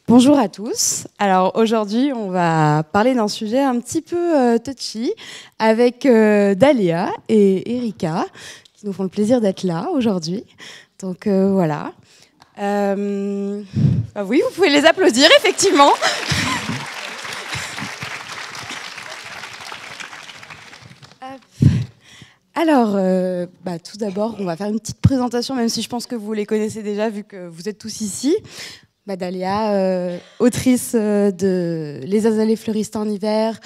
Bonjour à tous. Alors aujourd'hui, on va parler d'un sujet un petit peu touchy avec Dalia et Erika qui nous font le plaisir d'être là aujourd'hui. Donc voilà. Oui, vous pouvez les applaudir effectivement. Alors, tout d'abord, on va faire une petite présentation, même si je pense que vous les connaissez déjà vu que vous êtes tous ici. Dalia, autrice de Les azalées fleuristes en hiver,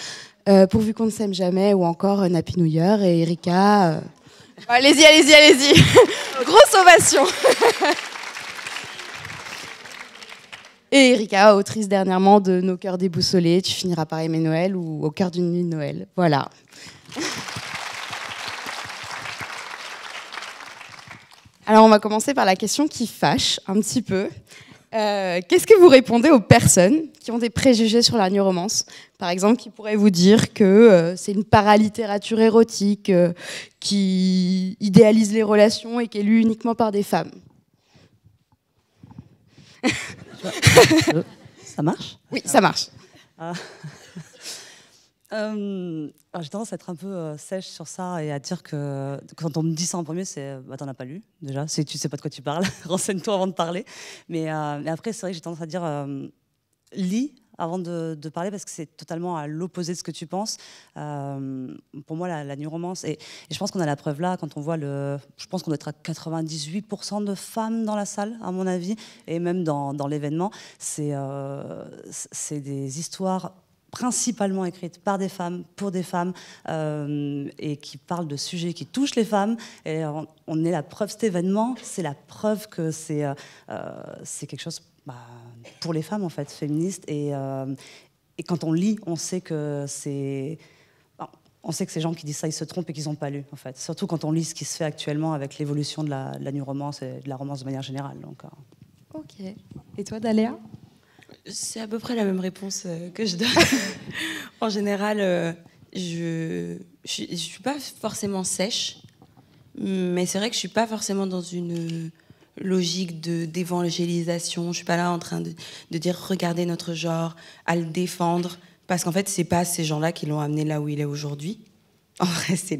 Pourvu qu'on ne s'aime jamais, ou encore Nappy New Year, et Erika. Allez-y, allez-y, allez-y. Grosse ovation. Et Erika, autrice dernièrement de Nos cœurs déboussolés, Tu finiras par aimer Noël, ou Au cœur d'une nuit de Noël. Voilà. Alors, on va commencer par la question qui fâche un petit peu. Qu'est-ce que vous répondez aux personnes qui ont des préjugés sur la new romance? Par exemple, qui pourraient vous dire que c'est une paralittérature érotique, qui idéalise les relations et qui est lue uniquement par des femmes. Ça marche? Oui, ça marche. J'ai tendance à être un peu sèche sur ça et à dire que quand on me dit ça en premier, c'est t'en as pas lu déjà, tu sais pas de quoi tu parles, renseigne-toi avant de parler. Mais après, c'est vrai que j'ai tendance à dire lis avant de parler parce que c'est totalement à l'opposé de ce que tu penses. Pour moi, la new romance, et je pense qu'on a la preuve là quand on voit je pense qu'on doit être à 98% de femmes dans la salle, à mon avis, et même dans l'événement. C'est des histoires principalement écrites par des femmes, pour des femmes, et qui parlent de sujets qui touchent les femmes. Et on est la preuve, cet événement, c'est la preuve que c'est quelque chose pour les femmes, en fait, féministes. Et quand on lit, on sait que c'est... On sait que ces gens qui disent ça, ils se trompent et qu'ils n'ont pas lu, en fait. Surtout quand on lit ce qui se fait actuellement avec l'évolution de la new romance et de la romance de manière générale. Donc, Ok. Et toi, Daléa? C'est à peu près la même réponse que je donne. En général, je suis pas forcément sèche, mais c'est vrai que je suis pas forcément dans une logique d'évangélisation. Je suis pas là en train de dire regardez notre genre, à le défendre, parce qu'en fait c'est pas ces gens-là qui l'ont amené là où il est aujourd'hui. En vrai, c'est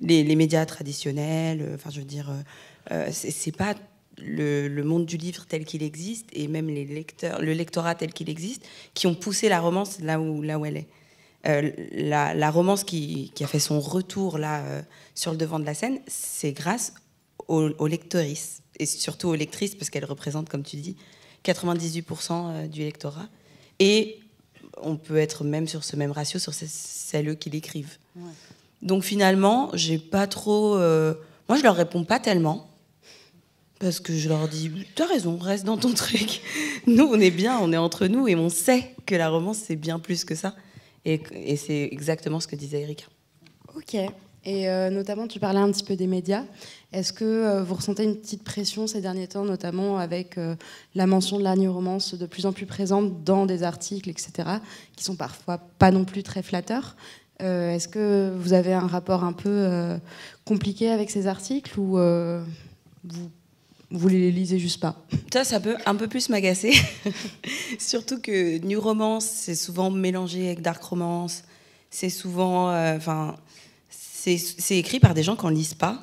les médias traditionnels. Enfin, je veux dire, c'est pas le monde du livre tel qu'il existe et même le lectorat tel qu'il existe qui ont poussé la romance là où elle est. La romance qui a fait son retour là sur le devant de la scène, c'est grâce aux lectrices et surtout aux lectrices parce qu'elles représentent, comme tu dis, 98% du lectorat. Et on peut être même sur ce même ratio sur celles qui l'écrivent. Ouais. Donc finalement, j'ai pas trop... moi, je leur réponds pas tellement. Parce que je leur dis, t'as raison, reste dans ton truc. Nous, on est bien, on est entre nous et on sait que la romance, c'est bien plus que ça. Et c'est exactement ce que disait Erika. Ok. Et notamment, tu parlais un petit peu des médias. Est-ce que vous ressentez une petite pression ces derniers temps, notamment avec la mention de la new romance de plus en plus présente dans des articles, etc., qui sont parfois pas non plus très flatteurs? Est-ce que vous avez un rapport un peu compliqué avec ces articles ou vous les lisez juste pas? Ça peut un peu plus m'agacer. Surtout que new romance, c'est souvent mélangé avec dark romance. C'est souvent... c'est écrit par des gens qui n'en lisent pas.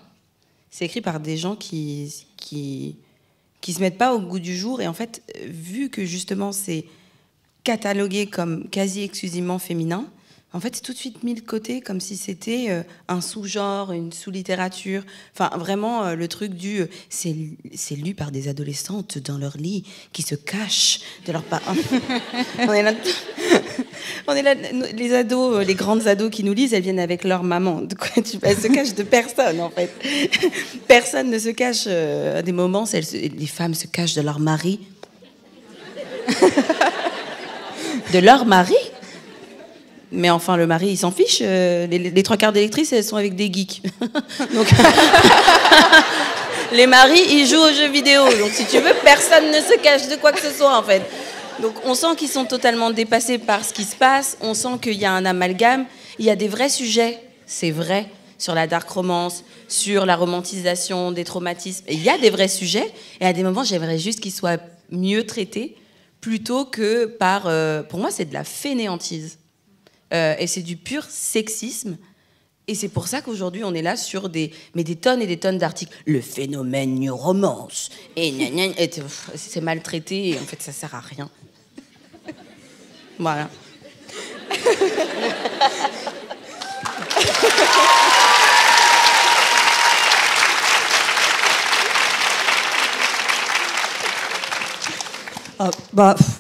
C'est écrit par des gens qui se mettent pas au goût du jour. Et en fait, vu que justement c'est catalogué comme quasi exclusivement féminin, en fait, c'est tout de suite mis de côté comme si c'était un sous-genre, une sous-littérature. Enfin, vraiment, le truc du... c'est lu par des adolescentes dans leur lit qui se cachent de leurs parents. On est là, les ados, les grandes ados qui nous lisent, elles viennent avec leur maman. De quoi elles se cachent de personne, en fait. Personne ne se cache à des moments. Les femmes se cachent de leur mari. De leur mari? Mais enfin, le mari, il s'en fiche. Les trois quarts des lectrices, elles sont avec des geeks. Donc, les maris, ils jouent aux jeux vidéo. Donc, si tu veux, personne ne se cache de quoi que ce soit, en fait. Donc, on sent qu'ils sont totalement dépassés par ce qui se passe. On sent qu'il y a un amalgame. Il y a des vrais sujets, c'est vrai, sur la dark romance, sur la romantisation des traumatismes. Et il y a des vrais sujets. Et à des moments, j'aimerais juste qu'ils soient mieux traités plutôt que par... pour moi, c'est de la fainéantise. Et c'est du pur sexisme. Et c'est pour ça qu'aujourd'hui, on est là sur des tonnes et des tonnes d'articles. Le phénomène new romance. Et c'est maltraité et en fait, ça sert à rien. Voilà.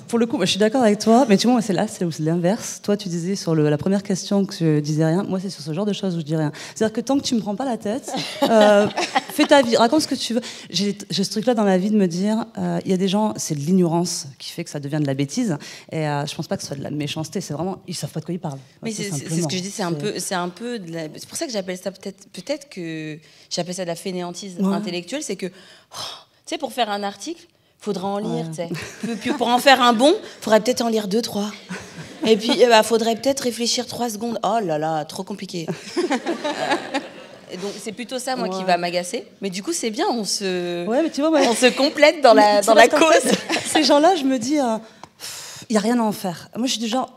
Pour le coup, moi, je suis d'accord avec toi, mais tu vois, c'est l'inverse. Toi, tu disais sur la première question que je disais rien. Moi, c'est sur ce genre de choses où je dis rien. C'est-à-dire que tant que tu me prends pas la tête, fais ta vie, raconte ce que tu veux. J'ai ce truc-là dans ma vie de me dire, il y a des gens, c'est de l'ignorance qui fait que ça devient de la bêtise, et je pense pas que ce soit de la méchanceté. C'est vraiment, ils savent pas de quoi ils parlent. Mais c'est ce que je dis, c'est un peu c'est pour ça que j'appelle ça peut-être que j'appelle ça de la fainéantise intellectuelle, c'est que, tu sais, pour faire un article, faudra en lire, tu sais. Puis pour en faire un bon, faudrait peut-être en lire 2, 3. Et puis, faudrait peut-être réfléchir 3 secondes. Oh là là, trop compliqué. Et donc, c'est plutôt ça, moi, qui va m'agacer. Mais du coup, c'est bien, on se complète dans la cause. Ces gens-là, je me dis... il n'y a rien à en faire. Moi, je suis du genre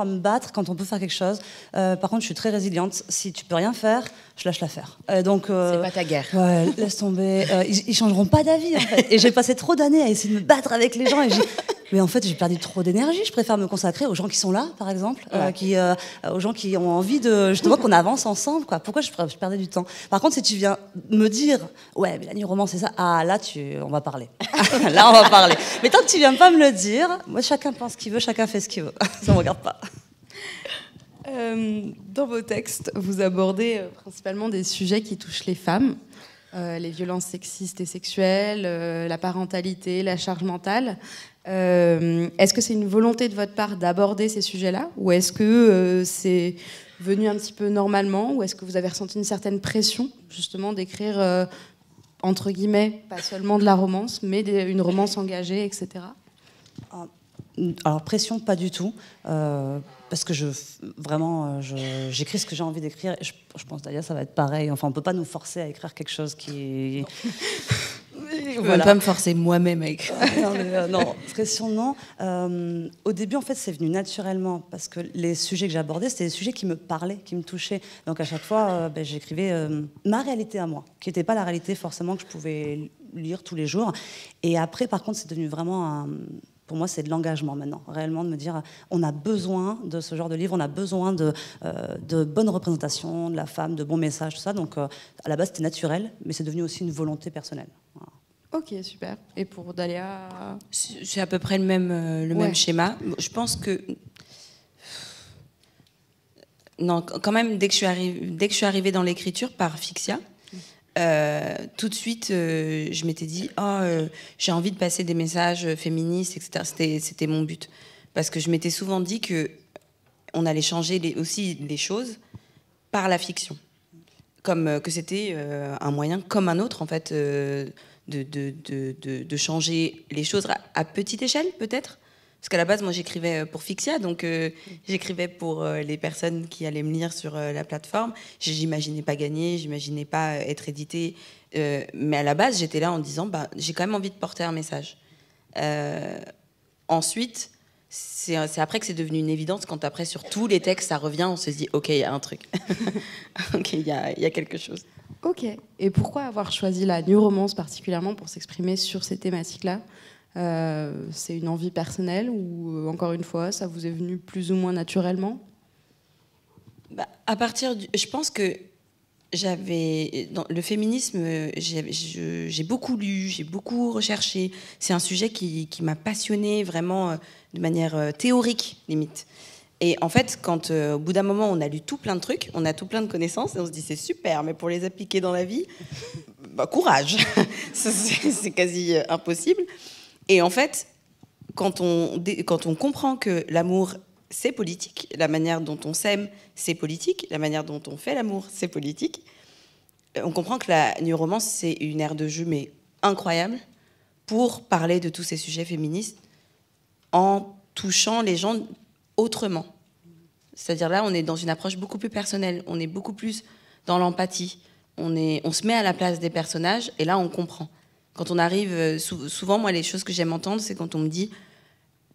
à me battre quand on peut faire quelque chose. Par contre, je suis très résiliente. Si tu peux rien faire, je lâche l'affaire. Donc, c'est pas ta guerre. Ouais, laisse tomber. Ils changeront pas d'avis, en fait. Et j'ai passé trop d'années à essayer de me battre avec les gens. Mais en fait, j'ai perdu trop d'énergie. Je préfère me consacrer aux gens qui sont là, par exemple, aux gens qui ont envie de justement qu'on avance ensemble. Quoi. Pourquoi je perdais du temps? Par contre, si tu viens me dire, ouais, mais la new romance, c'est ça. Ah, là, on va parler. Là, on va parler. Mais tant que tu viens pas me le dire, moi, chacun pense ce qu'il veut, chacun fait ce qu'il veut. Ça me regarde pas. Dans vos textes, vous abordez principalement des sujets qui touchent les femmes. Les violences sexistes et sexuelles, la parentalité, la charge mentale. Est-ce que c'est une volonté de votre part d'aborder ces sujets-là, ou est-ce que c'est venu un petit peu normalement, ou est-ce que vous avez ressenti une certaine pression justement d'écrire entre guillemets, pas seulement de la romance, mais une romance engagée, etc. Alors pression, pas du tout. Parce que j'écris ce que j'ai envie d'écrire. Et je pense d'ailleurs ça va être pareil. Enfin, on peut pas nous forcer à écrire quelque chose qui. Je ne peux pas me forcer moi-même à écrire. Non, pression non. Au début, en fait, c'est venu naturellement parce que les sujets que j'abordais, c'était des sujets qui me parlaient, qui me touchaient. Donc à chaque fois, j'écrivais ma réalité à moi, qui n'était pas la réalité forcément que je pouvais lire tous les jours. Et après, par contre, c'est devenu vraiment pour moi, c'est de l'engagement maintenant, réellement de me dire on a besoin de ce genre de livre, on a besoin de bonnes représentations de la femme, de bons messages, tout ça. Donc, à la base, c'était naturel, mais c'est devenu aussi une volonté personnelle. Voilà. Ok, super. Et pour Dalia? C'est à peu près le même schéma. Je pense que... Non, quand même, dès que je suis arrivée dans l'écriture par Fixia, tout de suite, je m'étais dit j'ai envie de passer des messages féministes, etc. C'était mon but. Parce que je m'étais souvent dit qu'on allait changer aussi les choses par la fiction. Comme que c'était un moyen comme un autre, en fait, de changer les choses à petite échelle, peut-être. Parce qu'à la base, moi, j'écrivais pour Fixia, donc j'écrivais pour les personnes qui allaient me lire sur la plateforme. J'imaginais pas gagner, j'imaginais pas être édité. Mais à la base, j'étais là en disant, j'ai quand même envie de porter un message. Ensuite, c'est après que c'est devenu une évidence, quand après, sur tous les textes, ça revient, on se dit, OK, il y a un truc. OK, il y a quelque chose. Ok. Et pourquoi avoir choisi la new romance particulièrement pour s'exprimer sur ces thématiques-là? C'est une envie personnelle ou, encore une fois, ça vous est venu plus ou moins naturellement? Je pense que dans le féminisme, j'ai beaucoup lu, j'ai beaucoup recherché. C'est un sujet qui m'a passionnée vraiment de manière théorique, limite. Et en fait, quand au bout d'un moment, on a lu tout plein de trucs, on a tout plein de connaissances, et on se dit c'est super, mais pour les appliquer dans la vie, courage. C'est quasi impossible. Et en fait, quand on comprend que l'amour, c'est politique, la manière dont on s'aime, c'est politique, la manière dont on fait l'amour, c'est politique, on comprend que la new romance, c'est une aire de jeu, mais incroyable, pour parler de tous ces sujets féministes en touchant les gens autrement. C'est-à-dire là, on est dans une approche beaucoup plus personnelle, on est beaucoup plus dans l'empathie, on se met à la place des personnages, et là, on comprend. Quand on arrive, souvent, moi, les choses que j'aime entendre, c'est quand on me dit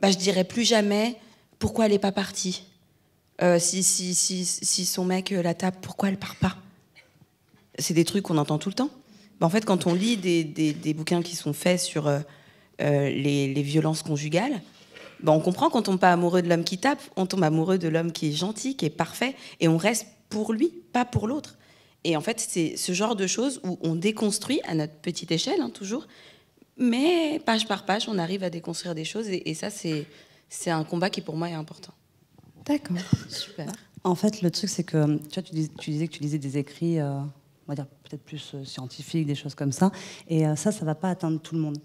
bah, je dirais plus jamais pourquoi elle n'est pas partie. Si son mec la tape, pourquoi elle part pas? C'est des trucs qu'on entend tout le temps. Bah, en fait, quand on lit des bouquins qui sont faits sur les violences conjugales, bah, on comprend qu'on tombe pas amoureux de l'homme qui tape, on tombe amoureux de l'homme qui est gentil, qui est parfait, et on reste pour lui, pas pour l'autre. Et en fait, c'est ce genre de choses où on déconstruit à notre petite échelle, hein, toujours, mais page par page, on arrive à déconstruire des choses, et ça, c'est un combat qui, pour moi, est important. D'accord, super. En fait, le truc, c'est que tu disais que tu lisais des écrits, on va dire peut-être plus scientifiques, des choses comme ça, et ça va pas atteindre tout le monde.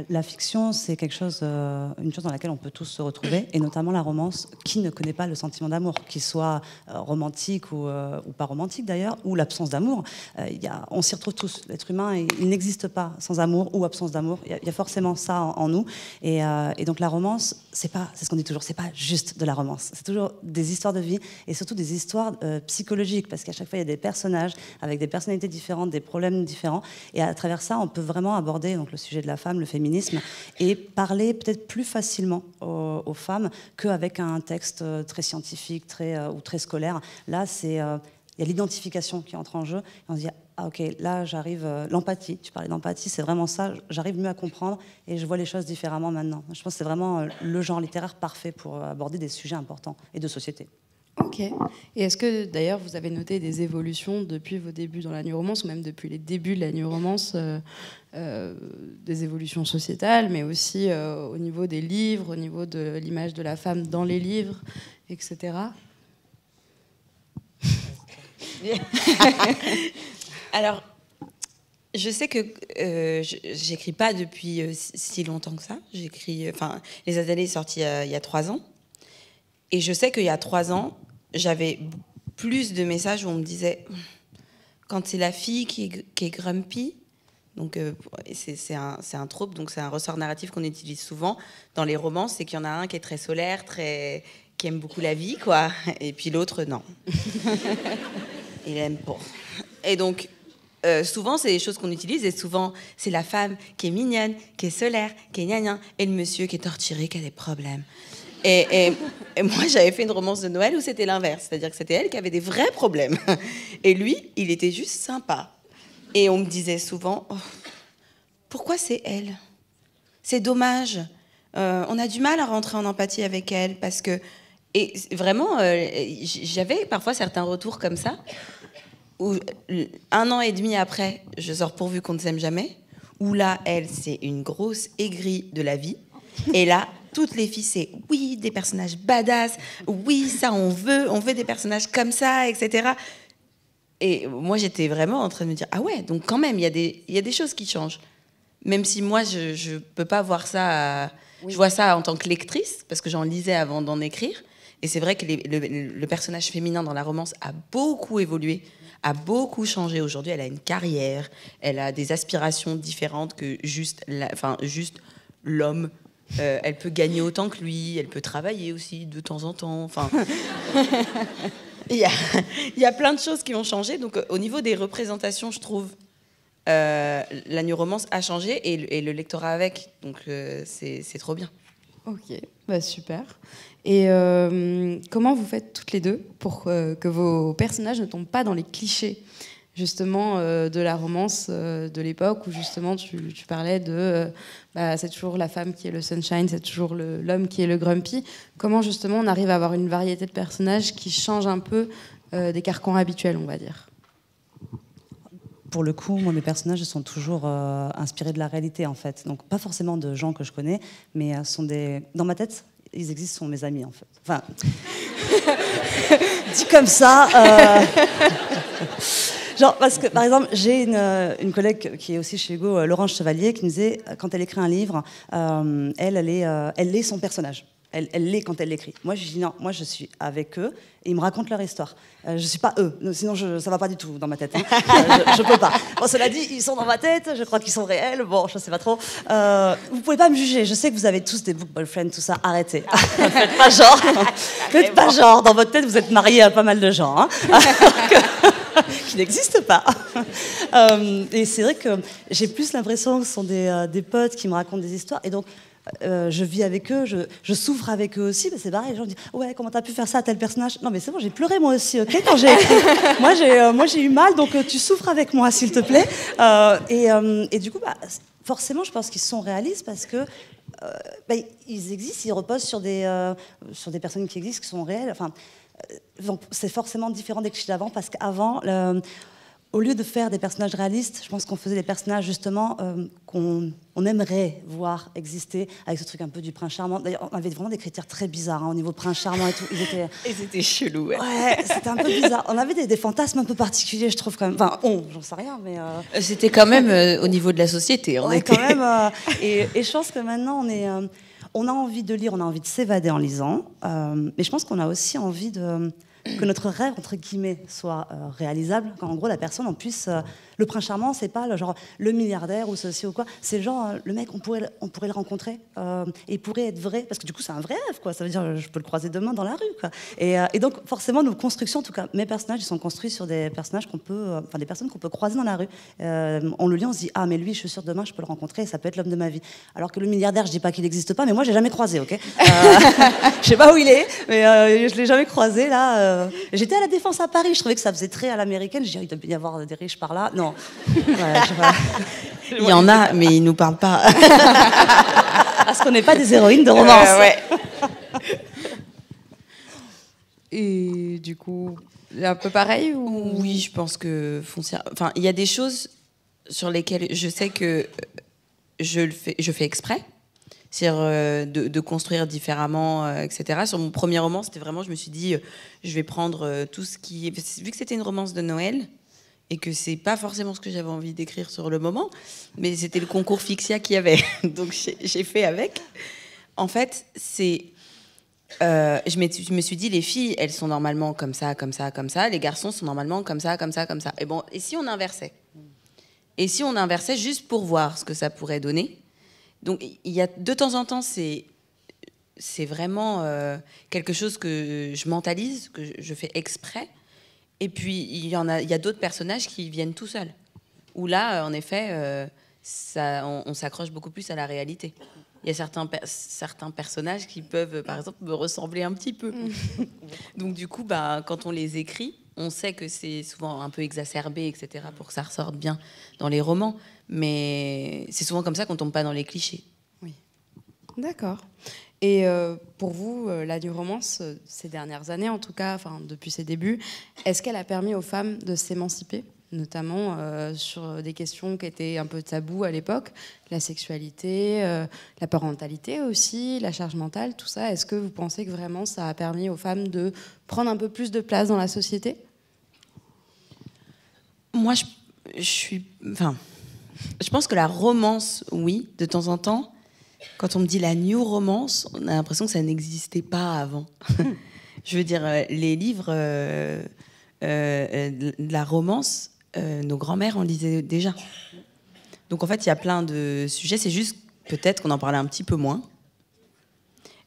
La fiction, c'est quelque chose, une chose dans laquelle on peut tous se retrouver, et notamment la romance. Qui ne connaît pas le sentiment d'amour, qu'il soit romantique ou pas romantique d'ailleurs, ou l'absence d'amour. On s'y retrouve tous. L'être humain, il n'existe pas sans amour ou absence d'amour. Il y a forcément ça en nous, et donc la romance, c'est ce qu'on dit toujours, c'est pas juste de la romance. C'est toujours des histoires de vie, et surtout des histoires psychologiques, parce qu'à chaque fois il y a des personnages avec des personnalités différentes, des problèmes différents, et à travers ça, on peut vraiment aborder donc le sujet de la femme, le féminisme, et parler peut-être plus facilement aux femmes qu'avec un texte très scientifique, ou très scolaire. Là, il y a l'identification qui entre en jeu, et on se dit ah ok, là j'arrive, l'empathie, tu parlais d'empathie, c'est vraiment ça, j'arrive mieux à comprendre et je vois les choses différemment maintenant. Je pense que c'est vraiment le genre littéraire parfait pour aborder des sujets importants et de société. Ok. Et est-ce que d'ailleurs vous avez noté des évolutions depuis vos débuts dans la new romance, ou même depuis les débuts de la new romance, des évolutions sociétales, mais aussi au niveau des livres, au niveau de l'image de la femme dans les livres, etc. Alors, je sais que j'écris pas depuis si longtemps que ça. J'écris, Les Azalées est sorti il y a 3 ans. Et je sais qu'il y a 3 ans, j'avais plus de messages où on me disait, quand c'est la fille qui est grumpy, donc c'est un trope, donc c'est un ressort narratif qu'on utilise souvent dans les romances, c'est qu'il y en a un qui est très solaire, qui aime beaucoup la vie, quoi, et puis l'autre, non. Il aime pas. Et donc, souvent, c'est des choses qu'on utilise, et souvent, c'est la femme qui est mignonne, qui est solaire, qui est gna-gna, et le monsieur qui est torturé, qui a des problèmes. Et moi, j'avais fait une romance de Noël où c'était l'inverse, c'est-à-dire que c'était elle qui avait des vrais problèmes. Et lui, il était juste sympa. Et on me disait souvent, oh, pourquoi c'est elle? C'est dommage. On a du mal à rentrer en empathie avec elle, parce que... Et vraiment, j'avais parfois certains retours comme ça, où 1 an et demi après, je sors Pourvu qu'on ne s'aime jamais, où là, elle, c'est une grosse aigrie de la vie. Et là, toutes les filles, c'est oui, des personnages badass, oui, ça, on veut des personnages comme ça, etc. Et moi, j'étais vraiment en train de me dire, ah ouais, donc quand même, il y a des choses qui changent. Même si moi, je peux pas voir ça, je vois ça en tant que lectrice, parce que j'en lisais avant d'en écrire. Et c'est vrai que le personnage féminin dans la romance a beaucoup évolué, a beaucoup changé. Aujourd'hui, elle a une carrière, elle a des aspirations différentes que juste l'homme. Elle peut gagner autant que lui, elle peut travailler aussi de temps en temps. Enfin, il y a plein de choses qui ont changé. Donc, au niveau des représentations, je trouve, la new romance a changé et le lectorat avec. Donc, c'est trop bien. Ok, bah super. Et comment vous faites toutes les deux pour que vos personnages ne tombent pas dans les clichés justement de la romance de l'époque où justement tu parlais de c'est toujours la femme qui est le sunshine, c'est toujours l'homme qui est le grumpy. Comment justement on arrive à avoir une variété de personnages qui changent un peu des carcans habituels, on va dire? Pour le coup, moi, mes personnages sont toujours inspirés de la réalité, en fait. Donc, pas forcément de gens que je connais, mais dans ma tête, ils existent, sont mes amis, en fait. Enfin, dit comme ça... Genre, parce que, par exemple, j'ai une collègue qui est aussi chez Hugo, Laurence Chevalier, qui me disait, quand elle écrit un livre, elle est son personnage. Elle l'est quand elle l'écrit. Moi, je dis non, moi, je suis avec eux et ils me racontent leur histoire. Je ne suis pas eux, sinon ça ne va pas du tout dans ma tête. Hein. Je ne peux pas. Bon, cela dit, ils sont dans ma tête, je crois qu'ils sont réels, bon, je ne sais pas trop. Vous ne pouvez pas me juger, je sais que vous avez tous des book boyfriends, tout ça, arrêtez. Faites pas genre. Faites pas genre, dans votre tête, vous êtes mariés à pas mal de gens. Hein. Qui n'existent pas. Et c'est vrai que j'ai plus l'impression que ce sont des potes qui me racontent des histoires. Et donc, je vis avec eux, je souffre avec eux aussi. C'est pareil, les gens disent ouais, comment t'as pu faire ça à tel personnage? Non mais c'est bon, j'ai pleuré moi aussi, ok, quand j'ai écrit. moi j'ai eu mal, donc tu souffres avec moi s'il te plaît. Et du coup, forcément, je pense qu'ils sont réalistes parce que ils existent, ils reposent sur des personnes qui existent, qui sont réelles. Enfin, donc c'est forcément différent des clichés d'avant parce qu'avant, au lieu de faire des personnages réalistes, je pense qu'on faisait des personnages justement qu'on aimerait voir exister avec ce truc un peu du prince charmant. D'ailleurs, on avait vraiment des critères très bizarres au niveau prince charmant et tout. Et c'était chelou, ouais. Ouais, c'était un peu bizarre. On avait des fantasmes un peu particuliers, je trouve quand même. Enfin, j'en sais rien, mais... C'était quand même au niveau de la société. On était... quand même... et je pense que maintenant, on a envie de lire, on a envie de s'évader en lisant. Mais je pense qu'on a aussi envie que notre rêve, entre guillemets, soit réalisable. Qu'en gros, la personne, on puisse... le prince charmant, c'est pas le milliardaire ou ceci ou quoi. C'est le mec, on pourrait le rencontrer. Et il pourrait être vrai. Parce que du coup, c'est un vrai rêve, quoi. Ça veut dire, je peux le croiser demain dans la rue, quoi. Et donc, forcément, nos constructions, en tout cas, mes personnages, ils sont construits sur des personnages des personnes qu'on peut croiser dans la rue. On le lit, on se dit, ah, mais lui, je suis sûre, demain, je peux le rencontrer et ça peut être l'homme de ma vie. Alors que le milliardaire, je dis pas qu'il n'existe pas, mais moi, je l'ai jamais croisé, ok. Je sais pas où il est, mais je l'ai jamais croisé, là. J'étais à la Défense à Paris, je trouvais que ça faisait très à l'américaine. Je dis, il doit y avoir des riches par là. Non. Ouais, je sais pas. Il y en a, mais ils nous parlent pas. Parce qu'on n'est pas des héroïnes de romance. Ouais. Et du coup, un peu pareil ou... Oui, je pense que foncièrement. Enfin, il y a des choses sur lesquelles je sais que je fais exprès. C'est-à-dire de construire différemment, etc. Sur mon premier roman, c'était vraiment, je me suis dit, je vais prendre tout ce qui... Vu que c'était une romance de Noël, et que c'est pas forcément ce que j'avais envie d'écrire sur le moment, mais c'était le concours Fixia qu'il y avait. Donc j'ai fait avec. En fait, je me suis dit, les filles, elles sont normalement comme ça, comme ça, comme ça. Les garçons sont normalement comme ça, comme ça, comme ça. Et bon, et si on inversait? Et si on inversait juste pour voir ce que ça pourrait donner? Donc, il y a de temps en temps, c'est vraiment quelque chose que je mentalise, que je fais exprès. Et puis, il y a d'autres personnages qui viennent tout seuls. Où là, en effet, on s'accroche beaucoup plus à la réalité. Il y a certains personnages qui peuvent, par exemple, me ressembler un petit peu. Donc, du coup, quand on les écrit, on sait que c'est souvent un peu exacerbé, etc., pour que ça ressorte bien dans les romans. Mais c'est souvent comme ça qu'on tombe pas dans les clichés. Oui. D'accord. Et pour vous, la New Romance, ces dernières années, en tout cas, enfin depuis ses débuts, est-ce qu'elle a permis aux femmes de s'émanciper, notamment sur des questions qui étaient un peu taboues à l'époque, la sexualité, la parentalité aussi, la charge mentale, tout ça? Est-ce que vous pensez que vraiment ça a permis aux femmes de prendre un peu plus de place dans la société? Moi, je pense que la romance, oui, de temps en temps. Quand on me dit la new romance, on a l'impression que ça n'existait pas avant. Je veux dire, les livres de la romance, nos grands-mères en lisaient déjà. Donc en fait, il y a plein de sujets. C'est juste peut-être qu'on en parlait un petit peu moins.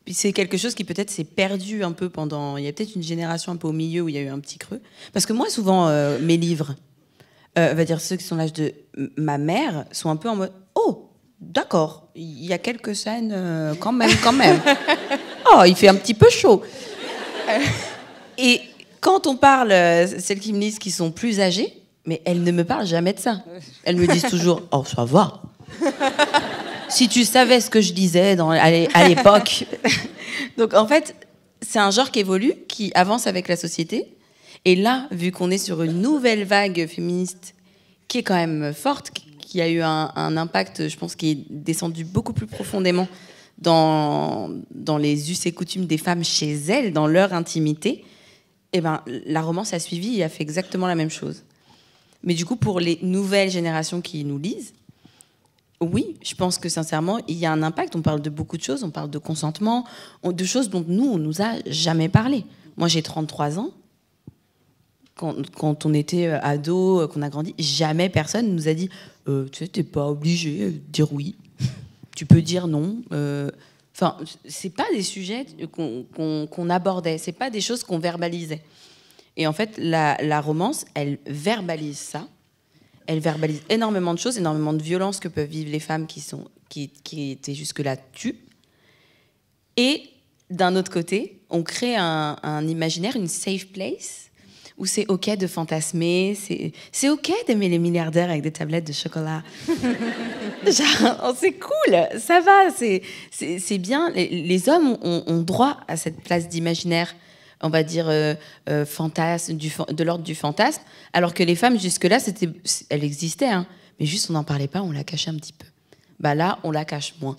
Puis c'est quelque chose qui peut-être s'est perdu un peu pendant... Il y a peut-être une génération un peu au milieu où il y a eu un petit creux. Parce que moi, souvent, mes livres, va dire ceux qui sont l'âge de ma mère, sont un peu en mode « Oh !» D'accord, il y a quelques scènes quand même. Oh, il fait un petit peu chaud. Et quand on parle, celles qui me lisent qui sont plus âgées, mais elles ne me parlent jamais de ça. Elles me disent toujours « Oh, ça va. Si tu savais ce que je disais à l'époque. » Donc en fait, c'est un genre qui évolue, qui avance avec la société. Et là, vu qu'on est sur une nouvelle vague féministe qui est quand même forte, qui a eu un impact, je pense, qui est descendu beaucoup plus profondément dans les us et coutumes des femmes chez elles, dans leur intimité, et la romance a suivi et a fait exactement la même chose. Mais du coup, pour les nouvelles générations qui nous lisent, oui, je pense que sincèrement, il y a un impact. On parle de beaucoup de choses, on parle de consentement, de choses dont nous, on nous a jamais parlé. Moi, j'ai 33 ans. Quand on était ado, qu'on a grandi, jamais personne nous a dit tu sais, t'es pas obligé de dire oui, tu peux dire non. Enfin, c'est pas des sujets qu'on abordait, c'est pas des choses qu'on verbalisait. Et en fait, la romance, elle verbalise ça. Elle verbalise énormément de choses, énormément de violences que peuvent vivre les femmes qui étaient jusque-là tues. Et d'un autre côté, on crée un imaginaire, une safe place, où c'est OK de fantasmer, c'est OK d'aimer les milliardaires avec des tablettes de chocolat. Genre, oh, c'est cool, ça va, c'est bien. Les hommes ont droit à cette place d'imaginaire, on va dire fantasme, de l'ordre du fantasme, alors que les femmes, jusque-là, elle existait, hein, mais juste on n'en parlait pas, on la cachait un petit peu. Bah là, on la cache moins,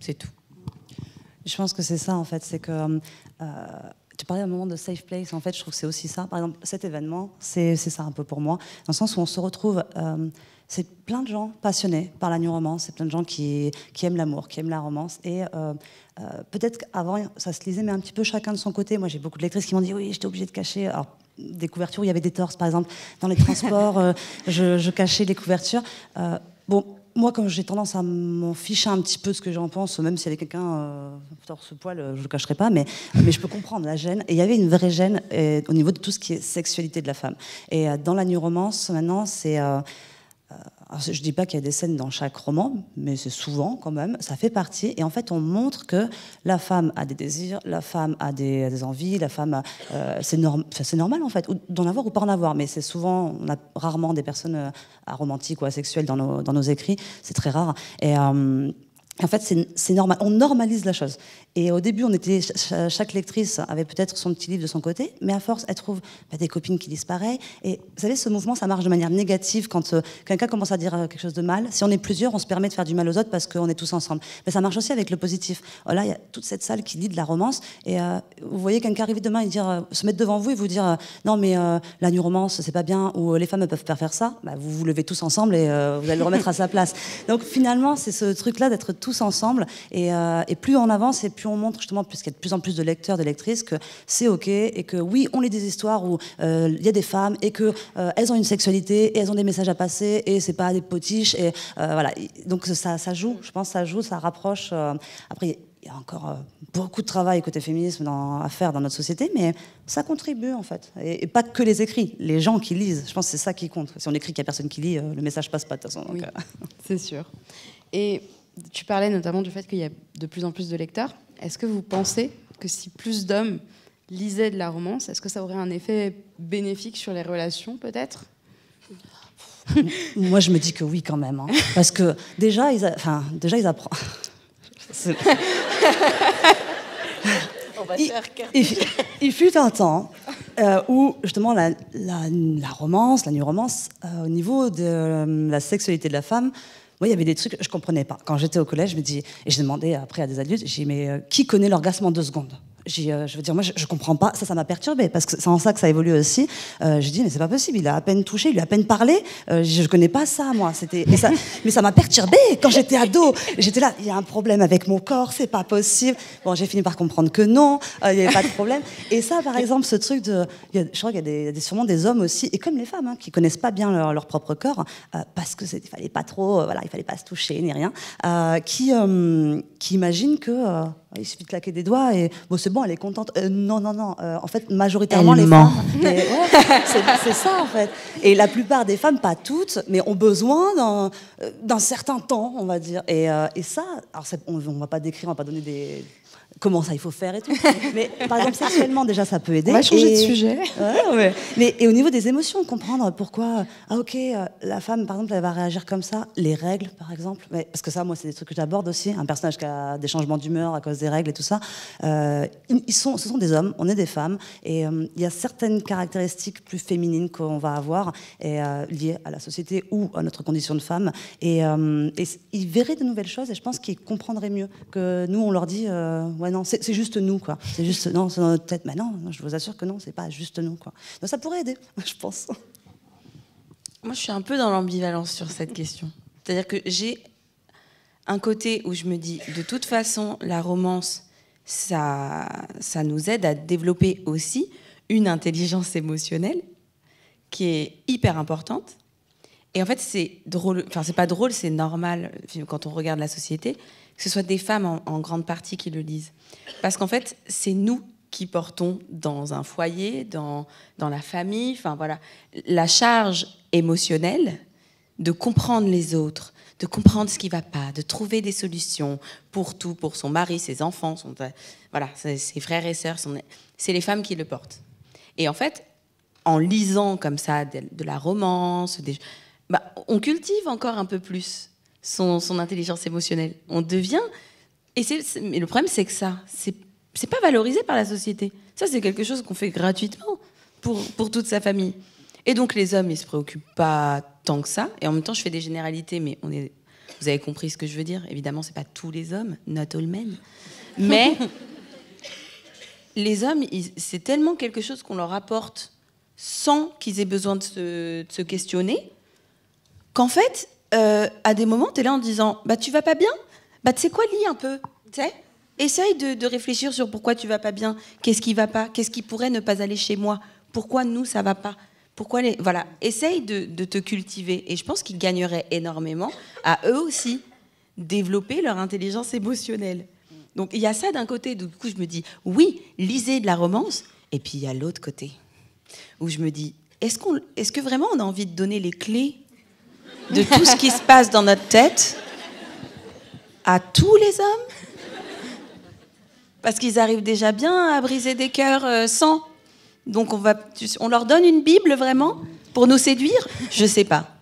c'est tout. Je pense que c'est ça, en fait, c'est que... tu parlais à un moment de safe place, en fait, je trouve que c'est aussi ça. Par exemple, cet événement, c'est ça un peu pour moi, dans le sens où on se retrouve... c'est plein de gens passionnés par la new romance, c'est plein de gens qui aiment l'amour, qui aiment la romance. Et peut-être qu'avant, ça se lisait, mais un petit peu chacun de son côté. Moi, j'ai beaucoup de lectrices qui m'ont dit « Oui, j'étais obligée de cacher... » Alors, des couvertures, il y avait des torses, par exemple. Dans les transports, je cachais les couvertures. Bon... Moi, comme j'ai tendance à m'en ficher un petit peu de ce que j'en pense, même s'il y avait quelqu'un torse-poil, je ne le cacherai pas, mais je peux comprendre la gêne. Et il y avait une vraie gêne au niveau de tout ce qui est sexualité de la femme. Et dans la new romance, maintenant, c'est... je ne dis pas qu'il y a des scènes dans chaque roman, mais c'est souvent quand même, ça fait partie. Et en fait, on montre que la femme a des désirs, la femme a des envies, la femme, c'est normal en fait, d'en avoir ou pas en avoir. Mais c'est souvent, on a rarement des personnes aromantiques ou asexuelles dans nos écrits, c'est très rare. Et en fait, c'est normal, on normalise la chose. Et au début, chaque lectrice avait peut-être son petit livre de son côté, mais à force, elle trouve des copines qui lisent pareil. Et vous savez, ce mouvement, ça marche de manière négative quand quelqu'un commence à dire quelque chose de mal. Si on est plusieurs, on se permet de faire du mal aux autres parce qu'on est tous ensemble. Mais ça marche aussi avec le positif. Là, il y a toute cette salle qui lit de la romance, et vous voyez quelqu'un arriver demain et se mettre devant vous et vous dire non, mais la new romance, c'est pas bien, ou les femmes ne peuvent pas faire ça. Vous vous levez tous ensemble et vous allez le remettre à sa place. Donc finalement, c'est ce truc-là d'être tous ensemble, et plus on avance et plus on montre justement, puisqu'il y a de plus en plus de lecteurs, de lectrices, que c'est OK, et que oui, on lit des histoires où il y a des femmes et que elles ont une sexualité et elles ont des messages à passer et c'est pas des potiches, et voilà. Donc ça joue, je pense, ça rapproche. Après, il y a encore beaucoup de travail côté féminisme à faire dans notre société, mais ça contribue en fait. Et pas que les écrits, les gens qui lisent. Je pense que c'est ça qui compte. Si on écrit qu'il n'y a personne qui lit, le message passe pas de toute façon. Donc, oui, c'est sûr. Et tu parlais notamment du fait qu'il y a de plus en plus de lecteurs. Est-ce que vous pensez que si plus d'hommes lisaient de la romance, est-ce que ça aurait un effet bénéfique sur les relations, peut-être ? Moi, je me dis que oui, quand même. Hein. Parce que déjà, ils apprennent... Il fut un temps où, justement, la romance, la new romance, au niveau de la sexualité de la femme, moi, il y avait des trucs que je ne comprenais pas. Quand j'étais au collège, je me dis, et je demandais après à des adultes, j'ai dit, mais qui connaît l'orgasme en 2 secondes ? Je veux dire, moi, je ne comprends pas. Ça m'a perturbée, parce que c'est en ça que ça évolue aussi. J'ai dit, mais c'est pas possible, il a à peine touché, il a à peine parlé. Je ne connais pas ça, moi. Mais ça m'a perturbée quand j'étais ado. J'étais là, il y a un problème avec mon corps, c'est pas possible. Bon, j'ai fini par comprendre que non, il n'y avait pas de problème. Et ça, par exemple, ce truc de... je crois qu'il y a sûrement des hommes aussi, et comme les femmes, hein, qui ne connaissent pas bien leur propre corps, parce qu'il ne fallait pas trop, il ne fallait pas se toucher, ni rien, qui imaginent que... il suffit de claquer des doigts et bon, c'est bon, elle est contente. Non. En fait, majoritairement, les femmes. C'est ça, en fait. Et la plupart des femmes, pas toutes, mais ont besoin d'un certain temps, on va dire. Et ça, alors on ne va pas décrire, on ne va pas donner des. Comment ça il faut faire et tout. Mais par exemple, sexuellement, déjà, ça peut aider. On va changer de sujet. Et au niveau des émotions, comprendre pourquoi, la femme, par exemple, elle va réagir comme ça. Les règles, par exemple. Parce que ça, moi, c'est des trucs que j'aborde aussi. Un personnage qui a des changements d'humeur à cause des règles et tout ça. Ce sont des hommes, on est des femmes. Et il y a certaines caractéristiques plus féminines qu'on va avoir, liées à la société ou à notre condition de femme. Et ils verraient de nouvelles choses et je pense qu'ils comprendraient mieux que nous, on leur dit... non, c'est juste nous, quoi. C'est juste, non, c'est dans notre tête. Mais non, je vous assure que non, c'est pas juste nous, quoi. Donc ça pourrait aider, je pense. Moi, je suis un peu dans l'ambivalence sur cette question. C'est-à-dire que j'ai un côté où je me dis, de toute façon, la romance, ça nous aide à développer aussi une intelligence émotionnelle qui est hyper importante. Et en fait, c'est drôle, enfin, c'est pas drôle, c'est normal quand on regarde la société, que ce soit des femmes en grande partie qui le lisent. Parce qu'en fait, c'est nous qui portons dans un foyer, dans la famille, enfin voilà, la charge émotionnelle de comprendre les autres, de comprendre ce qui ne va pas, de trouver des solutions pour tout, pour son mari, ses enfants, voilà, ses frères et sœurs. C'est les femmes qui le portent. Et en fait, en lisant comme ça de la romance, on cultive encore un peu plus son intelligence émotionnelle. On devient... mais le problème, c'est que ça, c'est pas valorisé par la société. Ça, c'est quelque chose qu'on fait gratuitement pour toute sa famille. Et donc, les hommes, ils se préoccupent pas tant que ça. Et en même temps, je fais des généralités, mais vous avez compris ce que je veux dire. Évidemment, c'est pas tous les hommes, not all men. Mais les hommes, c'est tellement quelque chose qu'on leur apporte sans qu'ils aient besoin de se questionner, qu'en fait, à des moments, tu es là en disant « tu vas pas bien ?» tu sais quoi, lis un peu, tu sais. Essaye de réfléchir sur pourquoi tu vas pas bien, qu'est-ce qui va pas, qu'est-ce qui pourrait ne pas aller chez moi, pourquoi nous ça va pas, voilà, essaye de te cultiver. Et je pense qu'ils gagneraient énormément à eux aussi développer leur intelligence émotionnelle. Donc il y a ça d'un côté, du coup je me dis oui, lisez de la romance, et puis il y a l'autre côté où je me dis est-ce que vraiment on a envie de donner les clés de tout ce qui se passe dans notre tête à tous les hommes, parce qu'ils arrivent déjà bien à briser des cœurs sans. Donc on leur donne une Bible vraiment pour nous séduire? Je sais pas.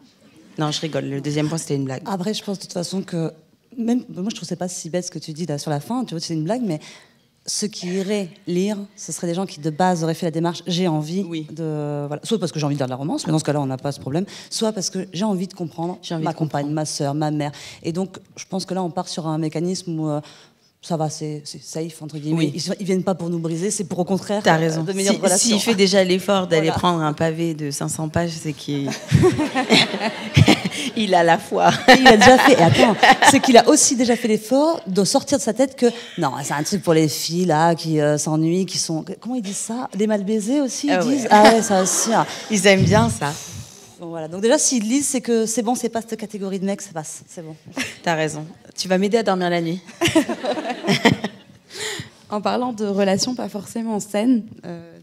Non, je rigole. Le deuxième point, c'était une blague. Après, je pense de toute façon que même moi, je trouve c'est pas si bête ce que tu dis là sur la fin. Tu vois, c'est une blague, mais ceux qui iraient lire, ce seraient des gens qui de base auraient fait la démarche. J'ai envie de, voilà, soit parce que j'ai envie de lire de la romance, mais dans ce cas-là, on n'a pas ce problème. Soit parce que j'ai envie de comprendre ma compagne, ma sœur, ma mère. Et donc, je pense que là, on part sur un mécanisme où ça va, c'est safe, entre guillemets. Oui. Ils viennent pas pour nous briser, c'est pour au contraire T'as raison. de meilleures relations. S'il fait déjà l'effort d'aller prendre un pavé de 500 pages, c'est qu'il il a la foi. Il a déjà fait, et attends, c'est qu'il a aussi déjà fait l'effort de sortir de sa tête que non, c'est un truc pour les filles là qui s'ennuient, qui sont, comment ils disent ça, des mal baisés aussi, ils disent. Ah ouais, ça aussi. Ils aiment bien ça. Bon, voilà. Donc déjà, s'ils lisent, c'est que c'est bon, c'est pas cette catégorie de mecs, ça passe, c'est bon. T'as raison. Tu vas m'aider à dormir la nuit. En parlant de relations pas forcément saines,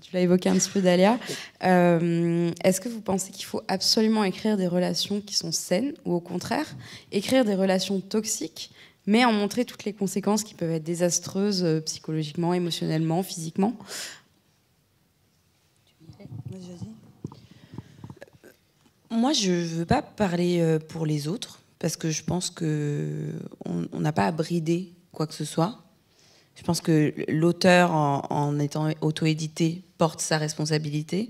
tu l'as évoqué un petit peu, Dalia, est-ce que vous pensez qu'il faut absolument écrire des relations qui sont saines, ou au contraire, écrire des relations toxiques, mais en montrer toutes les conséquences qui peuvent être désastreuses psychologiquement, émotionnellement, physiquement? Moi, je ne veux pas parler pour les autres, parce que je pense qu'on n'a pas à brider quoi que ce soit. Je pense que l'auteur, en étant auto-édité, porte sa responsabilité.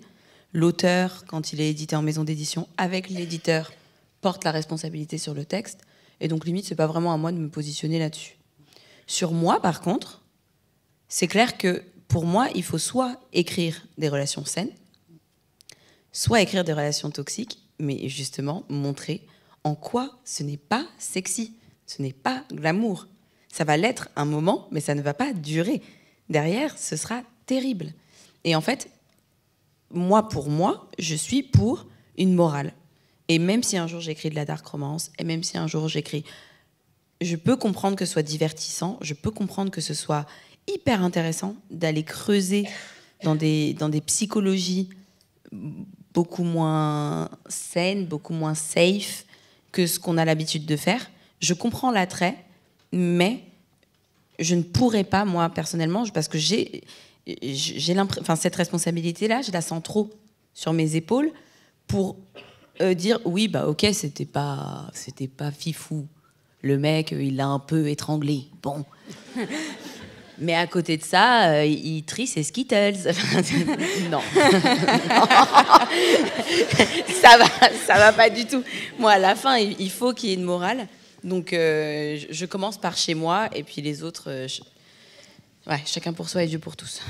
L'auteur, quand il est édité en maison d'édition, avec l'éditeur, porte la responsabilité sur le texte. Et donc, limite, ce n'est pas vraiment à moi de me positionner là-dessus. Sur moi, par contre, c'est clair que, pour moi, il faut soit écrire des relations saines, soit écrire des relations toxiques, mais justement montrer en quoi ce n'est pas sexy, ce n'est pas glamour. Ça va l'être un moment, mais ça ne va pas durer. Derrière, ce sera terrible. Et en fait, pour moi, je suis pour une morale. Et même si un jour j'écris de la dark romance, et même si un jour j'écris... Je peux comprendre que ce soit divertissant, je peux comprendre que ce soit hyper intéressant d'aller creuser dans des psychologies beaucoup moins saines, beaucoup moins safe que ce qu'on a l'habitude de faire. Je comprends l'attrait, mais je ne pourrais pas, moi, personnellement, parce que j'ai cette responsabilité-là, je la sens trop sur mes épaules pour dire, oui, bah ok, c'était pas fifou. Le mec, il l'a un peu étranglé. Bon. Mais à côté de ça, il trie ses Skittles. Non. ça va pas du tout. Moi, à la fin, il faut qu'il y ait une morale. Donc, je commence par chez moi, et puis les autres, chacun pour soi et Dieu pour tous.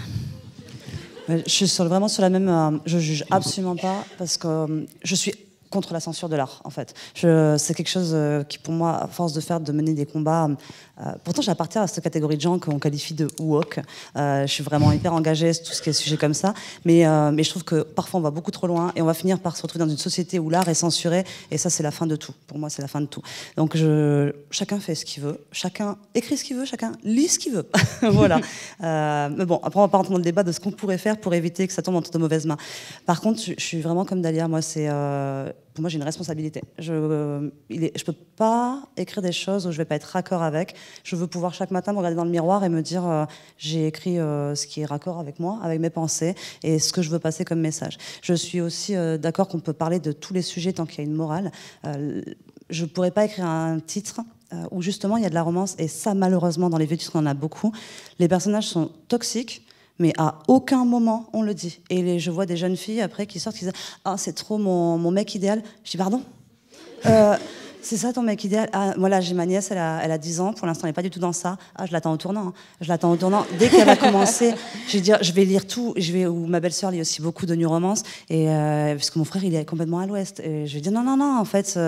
Je suis vraiment sur la même... je juge absolument pas, parce que je suis contre la censure de l'art, en fait. C'est quelque chose qui, pour moi, à force de mener des combats... pourtant, j'appartiens à cette catégorie de gens qu'on qualifie de woke. Je suis vraiment hyper engagée sur tout ce qui est sujet comme ça. Mais je trouve que parfois, on va beaucoup trop loin et on va finir par se retrouver dans une société où l'art est censuré. Et ça, c'est la fin de tout. Pour moi, c'est la fin de tout. Donc, chacun fait ce qu'il veut. Chacun écrit ce qu'il veut. Chacun lit ce qu'il veut. Voilà. Mais bon, après, on va pas rentrer dans le débat de ce qu'on pourrait faire pour éviter que ça tombe entre de mauvaises mains. Par contre, je suis vraiment comme Dalia. Moi, c'est... pour moi, j'ai une responsabilité. Je peux pas écrire des choses où je vais pas être raccord avec. Je veux pouvoir chaque matin me regarder dans le miroir et me dire j'ai écrit ce qui est raccord avec moi, avec mes pensées et ce que je veux passer comme message. Je suis aussi d'accord qu'on peut parler de tous les sujets tant qu'il y a une morale. Je pourrais pas écrire un titre où justement il y a de la romance, et ça malheureusement dans les vieux titres on en a beaucoup. Les personnages sont toxiques, mais à aucun moment on le dit. Et je vois des jeunes filles après qui sortent qui disent « Ah, c'est trop mon mec idéal ». Je dis « Pardon c'est ça ton mec idéal ?» Ah, voilà, j'ai ma nièce, elle a 10 ans, pour l'instant elle n'est pas du tout dans ça. Ah, je l'attends au tournant. Hein. Je l'attends au tournant. Dès qu'elle va commencer, je vais lire tout. Ou ma belle-sœur lit aussi beaucoup de new romance, parce que mon frère il est complètement à l'ouest. Et je vais dire non, en fait,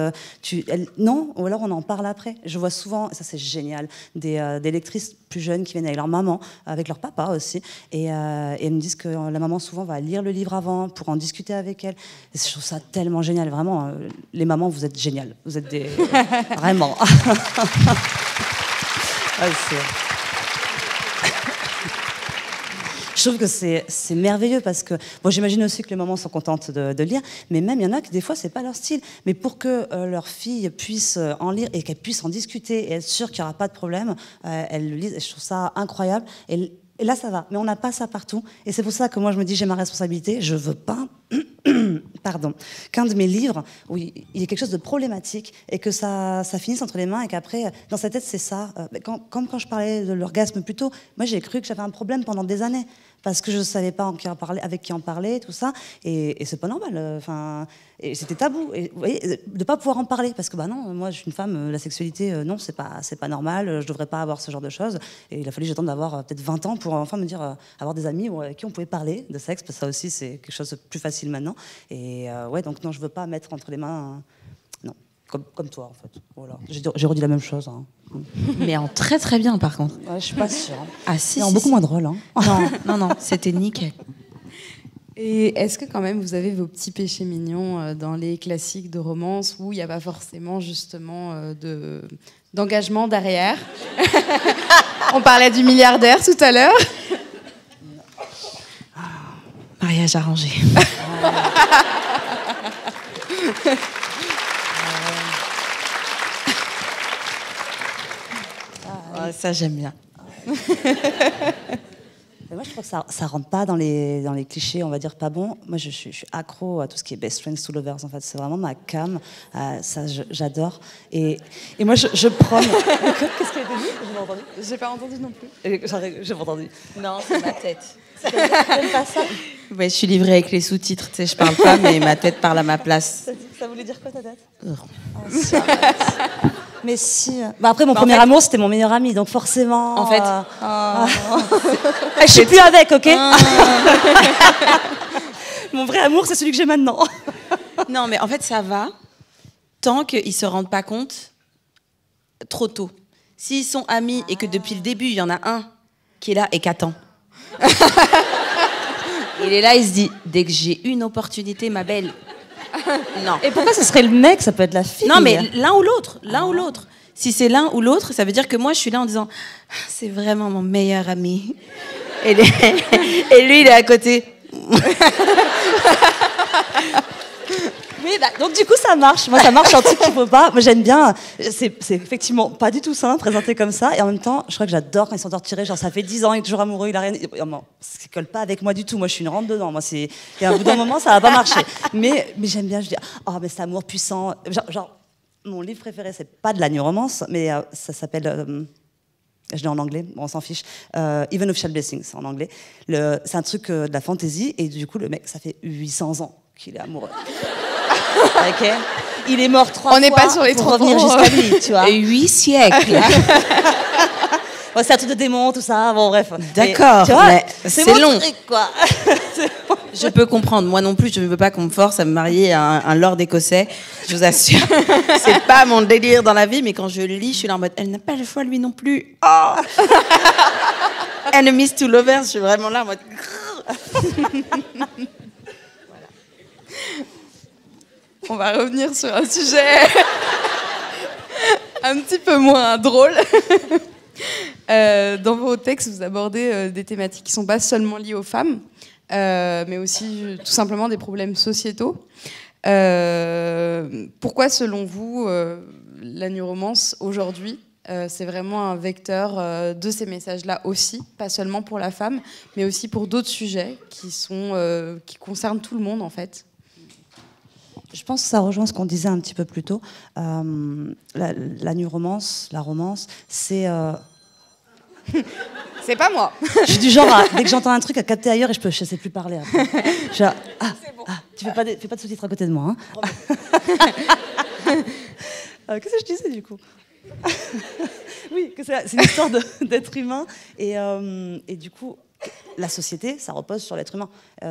non, ou alors on en parle après. Je vois souvent, ça c'est génial, des lectrices plus jeunes qui viennent avec leur maman, avec leur papa aussi, et elles me disent que la maman souvent va lire le livre avant pour en discuter avec elle. Et je trouve ça tellement génial, vraiment. Les mamans, vous êtes géniales. Vous êtes des... Vraiment. Je trouve que c'est merveilleux parce que, bon, j'imagine aussi que les mamans sont contentes de lire, mais même il y en a que des fois c'est pas leur style. Mais pour que leur fille puisse en lire et qu'elle puisse en discuter et être sûre qu'il n'y aura pas de problème, elles le lisent. Et je trouve ça incroyable. Et là, ça va. Mais on n'a pas ça partout. Et c'est pour ça que moi, je me dis, j'ai ma responsabilité. Je veux pas, pardon, qu'un de mes livres, où il y ait quelque chose de problématique et que ça finisse entre les mains et qu'après, dans sa tête, c'est ça. Comme quand je parlais de l'orgasme plus tôt, moi, j'ai cru que j'avais un problème pendant des années parce que je ne savais pas avec qui en parler, tout ça. Et c'est pas normal. Et c'était tabou. Et, vous voyez, de ne pas pouvoir en parler. Parce que, bah non, moi, je suis une femme, la sexualité, non, c'est pas normal. Je ne devrais pas avoir ce genre de choses. Et il a fallu que j'attende d'avoir peut-être 20 ans pour enfin me dire, avoir des amis avec qui on pouvait parler de sexe. Parce que ça aussi, c'est quelque chose de plus facile maintenant. Et ouais, donc non, je ne veux pas mettre entre les mains... non, comme toi, en fait. Voilà. J'ai redit la même chose. Hein. Mais en très très bien, par contre. Ouais, je ne suis pas sûre. Hein. Ah si, beaucoup moins drôle. Hein. Non, c'était nickel. Et est-ce que quand même vous avez vos petits péchés mignons dans les classiques de romance où il n'y a pas forcément justement d'engagement derrière? On parlait du milliardaire tout à l'heure. Mariage arrangé. Ça j'aime bien. Mais moi, je trouve que ça rentre pas dans les clichés, on va dire, pas bon. Moi, je suis accro à tout ce qui est best friends to lovers, en fait. C'est vraiment ma came. Ça, j'adore. Et moi, je prends... Qu'est-ce qui a été dit? J'ai pas entendu. J'ai pas entendu non plus. J'ai pas entendu. Non, c'est ma tête. T'aimes pas ça? Ouais, je suis livrée avec les sous-titres, tu sais, je parle pas, mais ma tête parle à ma place. Ça voulait dire quoi, ta tête? Mais si... Bah après, mon premier amour, c'était mon meilleur ami, donc forcément... En fait... Je suis plus avec, ok? Mon vrai amour, c'est celui que j'ai maintenant. Non, mais en fait, ça va, tant qu'ils ne se rendent pas compte trop tôt. S'ils sont amis et que depuis le début, il y en a un qui est là et qui attend. Il est là, il se dit, dès que j'ai une opportunité, ma belle... Non. Et pourquoi ce serait le mec? Ça peut être la fille. Non, mais l'un ou l'autre. L'un ou l'autre. Si c'est l'un ou l'autre, ça veut dire que moi, je suis là en disant c'est vraiment mon meilleur ami. Et lui, il est à côté. Oui, bah, donc du coup, ça marche. Moi, ça marche un truc qu'il faut pas. Moi, j'aime bien. C'est effectivement pas du tout ça, présenté comme ça. Et en même temps, je crois que j'adore quand ils sont torturés. Genre, ça fait 10 ans, il est toujours amoureux, il a rien. Non, ça colle pas avec moi du tout. Moi, je suis une rentre dedans. Moi, et à un bout d'un moment, ça va pas marcher. Mais j'aime bien. Je dis, oh, mais c'est amour puissant. Genre, mon livre préféré, c'est pas de la new romance, mais ça s'appelle. Je dis en anglais, bon, on s'en fiche. Even Official Blessings, en anglais. C'est un truc de la fantasy. Et du coup, le mec, ça fait 800 ans qu'il est amoureux. Okay. Il est mort 3 fois. On n'est pas sur les pour revenir jusqu'à lui, tu vois. Et 8 siècles. Bon, c'est un truc de démon, tout ça. Bon, bref. D'accord. Mais c'est long. Truc, quoi. Je peux comprendre. Moi non plus, je ne veux pas qu'on me force à me marier à un lord écossais. Je vous assure. C'est pas mon délire dans la vie, mais quand je lis, je suis là en mode, elle n'a pas le choix, lui non plus. Oh. Enemies to lovers, je suis vraiment là en mode. On va revenir sur un sujet un petit peu moins drôle. Dans vos textes, vous abordez des thématiques qui ne sont pas seulement liées aux femmes, mais aussi tout simplement des problèmes sociétaux. Pourquoi, selon vous, la Nuit Romance, aujourd'hui, c'est vraiment un vecteur de ces messages-là aussi, pas seulement pour la femme, mais aussi pour d'autres sujets qui concernent tout le monde, en fait? Je pense que ça rejoint ce qu'on disait un petit peu plus tôt. La Nuit Romance, la romance, c'est... C'est pas moi. Je suis du genre, dès que j'entends un truc, à capter ailleurs et je sais plus parler. Après. Bon. Tu fais pas de sous-titres à côté de moi. Hein. Qu'est-ce que je disais du coup? Oui, que c'est une histoire d'être humain. Et du coup, la société, ça repose sur l'être humain.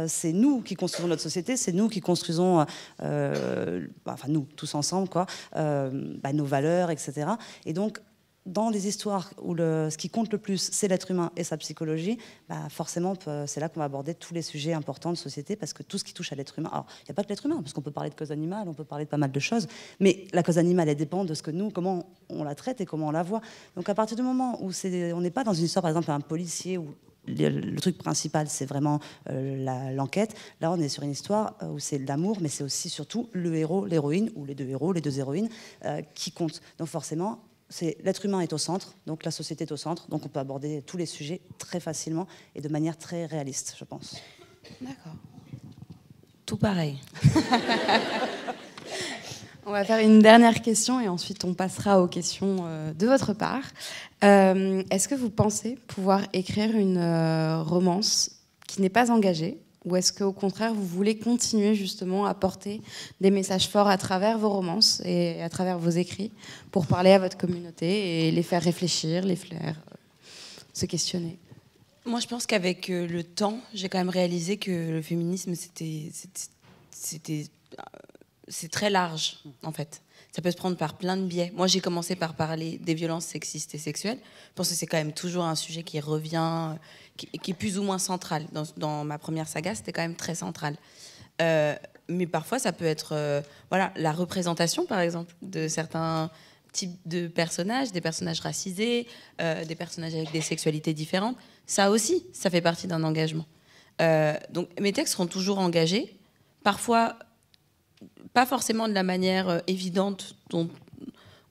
C'est nous qui construisons notre société, c'est nous qui construisons, nous, tous ensemble, quoi, nos valeurs, etc. Et donc, dans les histoires où ce qui compte le plus, c'est l'être humain et sa psychologie, forcément, c'est là qu'on va aborder tous les sujets importants de société, parce que tout ce qui touche à l'être humain... Alors, il n'y a pas que l'être humain, parce qu'on peut parler de cause animale, on peut parler de pas mal de choses, mais la cause animale, elle dépend de comment on la traite et comment on la voit. Donc, à partir du moment où on n'est pas dans une histoire, par exemple, un policier, où le truc principal, c'est vraiment l'enquête, là, on est sur une histoire où c'est l'amour, mais c'est aussi, surtout, le héros, l'héroïne, ou les deux héros, les deux héroïnes, qui comptent. Donc, forcément... l'être humain est au centre, donc la société est au centre, donc on peut aborder tous les sujets très facilement et de manière très réaliste, je pense. D'accord. Tout pareil. On va faire une dernière question et ensuite on passera aux questions de votre part. Est-ce que vous pensez pouvoir écrire une romance qui n'est pas engagée, ou est-ce qu'au contraire vous voulez continuer justement à porter des messages forts à travers vos romances et à travers vos écrits pour parler à votre communauté et les faire réfléchir, les faire se questionner? Moi, je pense qu'avec le temps, j'ai quand même réalisé que le féminisme, c'est très large, en fait. Ça peut se prendre par plein de biais. Moi, j'ai commencé par parler des violences sexistes et sexuelles. Je pense que c'est quand même toujours un sujet qui revient, qui est plus ou moins central. Dans ma première saga, c'était quand même très central. Mais parfois, ça peut être la représentation, par exemple, de certains types de personnages, des personnages racisés, des personnages avec des sexualités différentes. Ça aussi, ça fait partie d'un engagement. Donc, mes textes seront toujours engagés. Parfois... pas forcément de la manière évidente dont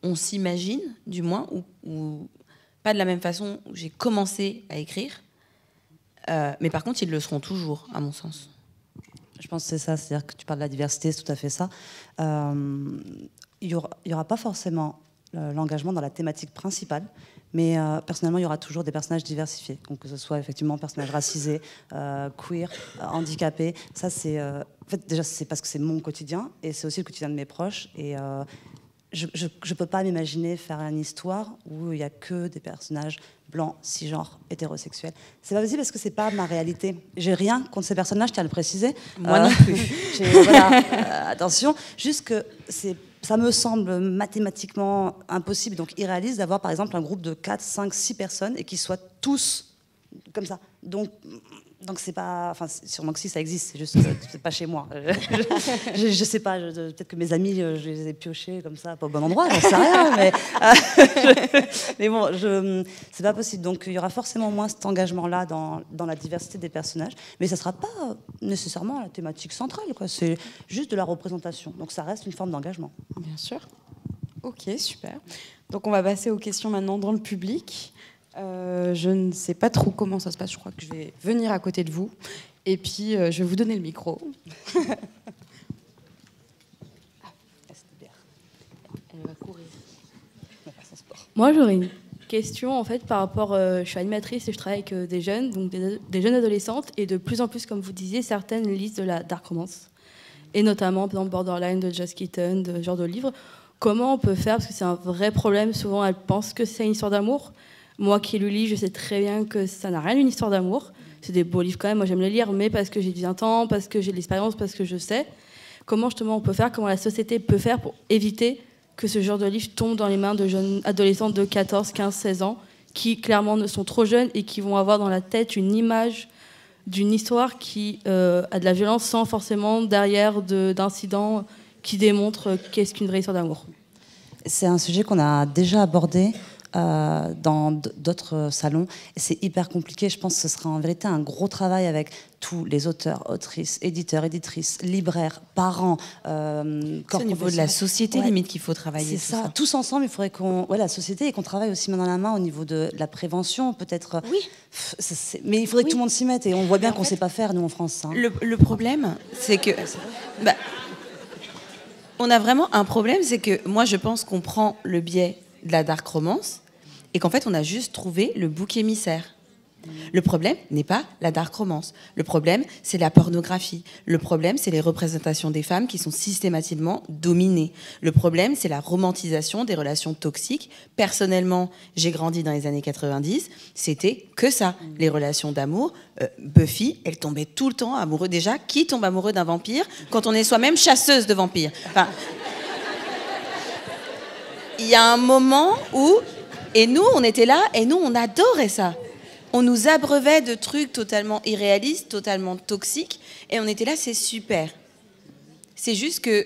on s'imagine, du moins, ou pas de la même façon où j'ai commencé à écrire. Mais par contre, ils le seront toujours, à mon sens. Je pense que c'est ça, c'est-à-dire que tu parles de la diversité, c'est tout à fait ça. Il y aura pas forcément l'engagement dans la thématique principale, mais personnellement, il y aura toujours des personnages diversifiés, donc que ce soit effectivement personnages racisés, queer, handicapés. Ça, c'est en fait, déjà, c'est parce que c'est mon quotidien et c'est aussi le quotidien de mes proches. Et je ne peux pas m'imaginer faire une histoire où il n'y a que des personnages blancs, cisgenres, hétérosexuels. C'est pas possible parce que c'est pas ma réalité. J'ai rien contre ces personnages, je tiens à le préciser. Moi non plus. Attention, juste que ça me semble mathématiquement impossible, donc irréaliste, d'avoir par exemple un groupe de 4, 5, 6 personnes et qu'ils soient tous comme ça. Donc c'est pas, enfin sûrement que si ça existe, c'est juste que c'est pas chez moi. Je sais pas, peut-être que mes amis, je les ai piochés comme ça, pas au bon endroit, j'en sais rien, mais bon, c'est pas possible. Donc il y aura forcément moins cet engagement-là dans la diversité des personnages, mais ça sera pas nécessairement la thématique centrale, quoi. C'est juste de la représentation. Donc ça reste une forme d'engagement. Bien sûr. Ok, super. Donc on va passer aux questions maintenant dans le public. Je ne sais pas trop comment ça se passe. Je crois que je vais venir à côté de vous. Et puis, je vais vous donner le micro. Elle va courir. Moi, j'aurais une question, en fait, par rapport... je suis animatrice et je travaille avec des jeunes, donc des jeunes adolescentes. Et de plus en plus, comme vous disiez, certaines lisent de la dark romance. Et notamment, par exemple, Borderline de Joss Keaton, de ce genre de livres. Comment on peut faire? Parce que c'est un vrai problème. Souvent, elles pensent que c'est une histoire d'amour. Moi qui le lis, je sais très bien que ça n'a rien d'une histoire d'amour. C'est des beaux livres quand même, moi j'aime les lire, mais parce que j'ai du temps, parce que j'ai de l'expérience, parce que je sais. Comment justement on peut faire, comment la société peut faire pour éviter que ce genre de livre tombe dans les mains de jeunes adolescents de 14, 15, 16 ans, qui clairement ne sont trop jeunes et qui vont avoir dans la tête une image d'une histoire qui a de la violence sans forcément derrière d'incidents qui démontrent qu'est-ce qu'une vraie histoire d'amour. C'est un sujet qu'on a déjà abordé dans d'autres salons. Et c'est hyper compliqué. Je pense que ce sera en vérité un gros travail avec tous les auteurs, autrices, éditeurs, éditrices, libraires, parents. C'est au niveau de la société, limite, qu'il faut travailler. C'est ça. Tous ensemble, il faudrait la société, et qu'on travaille aussi main dans la main au niveau de la prévention, peut-être. Oui. Mais il faudrait que tout le monde s'y mette. Et on voit bien qu'on ne sait pas faire, nous, en France. Hein. Le problème, c'est que... on a vraiment un problème, c'est que moi, je pense qu'on prend le biais de la dark romance et qu'en fait, on a juste trouvé le bouc émissaire. Le problème n'est pas la dark romance. Le problème, c'est la pornographie. Le problème, c'est les représentations des femmes qui sont systématiquement dominées. Le problème, c'est la romantisation des relations toxiques. Personnellement, j'ai grandi dans les années 90. C'était que ça, les relations d'amour. Buffy, elle tombait tout le temps amoureuse. Déjà, qui tombe amoureux d'un vampire quand on est soi-même chasseuse de vampires? Enfin, il y a un moment où... Et nous, on était là, et nous, on adorait ça. On nous abreuvait de trucs totalement irréalistes, totalement toxiques, et on était là, c'est super. C'est juste que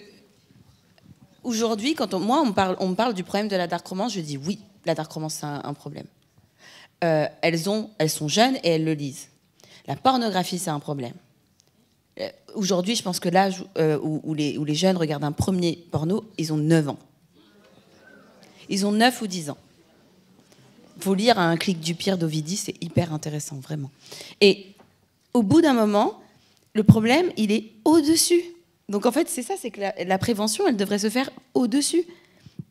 aujourd'hui, quand on me parle du problème de la dark romance, je dis oui, la dark romance c'est un problème. Elles sont jeunes et elles le lisent. La pornographie c'est un problème. Aujourd'hui, je pense que l'âge où les jeunes regardent un premier porno, ils ont 9 ans. Ils ont 9 ou 10 ans. Il faut lire Un clic du pire d'Ovidie, c'est hyper intéressant, vraiment. Et au bout d'un moment, le problème, il est au-dessus. Donc en fait, c'est ça, c'est que la prévention, elle devrait se faire au-dessus.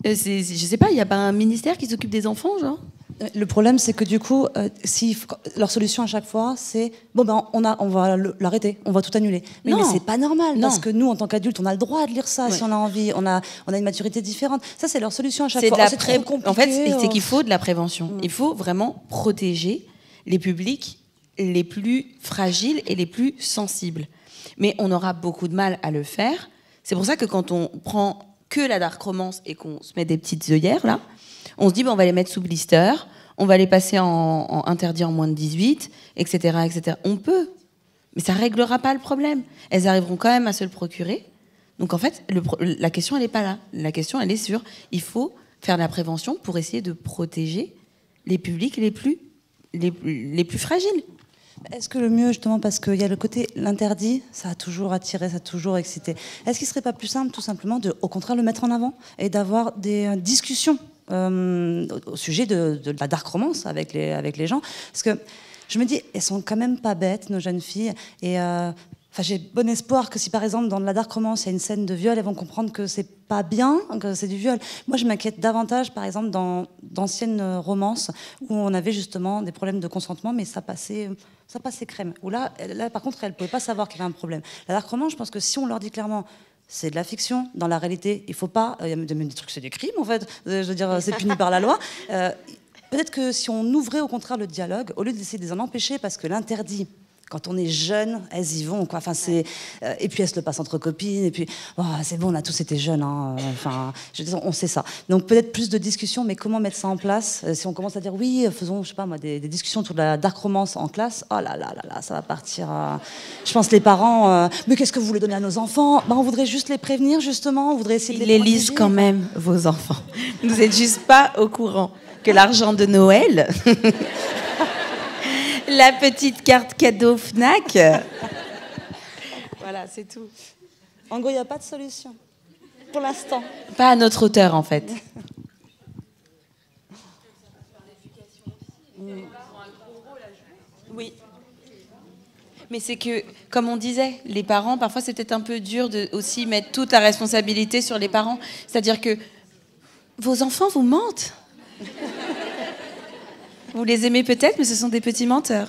Je sais pas, il n'y a pas un ministère qui s'occupe des enfants, genre? Le problème, c'est que du coup, leur solution à chaque fois, c'est bon ben on va l'arrêter, on va tout annuler. Mais c'est pas normal, parce que nous, en tant qu'adultes, on a le droit de lire ça si on a envie. On a une maturité différente. Ça, c'est leur solution à chaque fois. C'est trop compliqué. En fait, c'est qu'il faut de la prévention. Il faut vraiment protéger les publics les plus fragiles et les plus sensibles. Mais on aura beaucoup de mal à le faire. C'est pour ça que quand on prend que la dark romance et qu'on se met des petites œillères là, on se dit on va les mettre sous blister, on va les passer en interdit en moins de 18, etc., etc. On peut, mais ça réglera pas le problème. Elles arriveront quand même à se le procurer. Donc en fait, la question elle n'est pas là. La question elle est sur il faut faire de la prévention pour essayer de protéger les publics les plus fragiles. Est-ce que le mieux, justement, parce qu'il y a le côté l'interdit, ça a toujours attiré, ça a toujours excité. Est-ce qu'il ne serait pas plus simple, tout simplement, de, au contraire, le mettre en avant et d'avoir des discussions au sujet de la dark romance avec les gens? Parce que je me dis, elles sont quand même pas bêtes, nos jeunes filles, et j'ai bon espoir que si, par exemple, dans la dark romance, il y a une scène de viol, elles vont comprendre que c'est pas bien, que c'est du viol. Moi, je m'inquiète davantage, par exemple, dans d'anciennes romances où on avait justement des problèmes de consentement, mais ça passait crème. Où là, par contre, elles ne pouvaient pas savoir qu'il y avait un problème. La dark romance, je pense que si on leur dit clairement, c'est de la fiction, dans la réalité, il ne faut pas... Il y a même des trucs, c'est des crimes, en fait. Je veux dire, c'est puni par la loi. Peut-être que si on ouvrait, au contraire, le dialogue, au lieu d'essayer de les en empêcher, parce que l'interdit... Quand on est jeune, elles y vont, quoi. Enfin, et puis elles se le passent entre copines. Et puis, c'est bon, on a tous été jeunes. Hein. Enfin, on sait ça. Donc peut-être plus de discussions, mais comment mettre ça en place? Si on commence à dire oui, faisons, je sais pas moi, des discussions autour de la dark romance en classe. Oh là là là là, ça va partir. Je pense les parents. Mais qu'est-ce que vous voulez donner à nos enfants? On voudrait juste les prévenir, justement. On voudrait essayer de les lisent quand même, vos enfants. Vous n'êtes juste pas au courant que l'argent de Noël. La petite carte cadeau Fnac. Voilà, c'est tout. En gros, il n'y a pas de solution. Pour l'instant. Pas à notre hauteur, en fait. Oui. Mais c'est que, comme on disait, les parents, parfois, c'est peut-être un peu dur de aussi mettre toute la responsabilité sur les parents. C'est-à-dire que vos enfants vous mentent. Vous les aimez peut-être, mais ce sont des petits menteurs.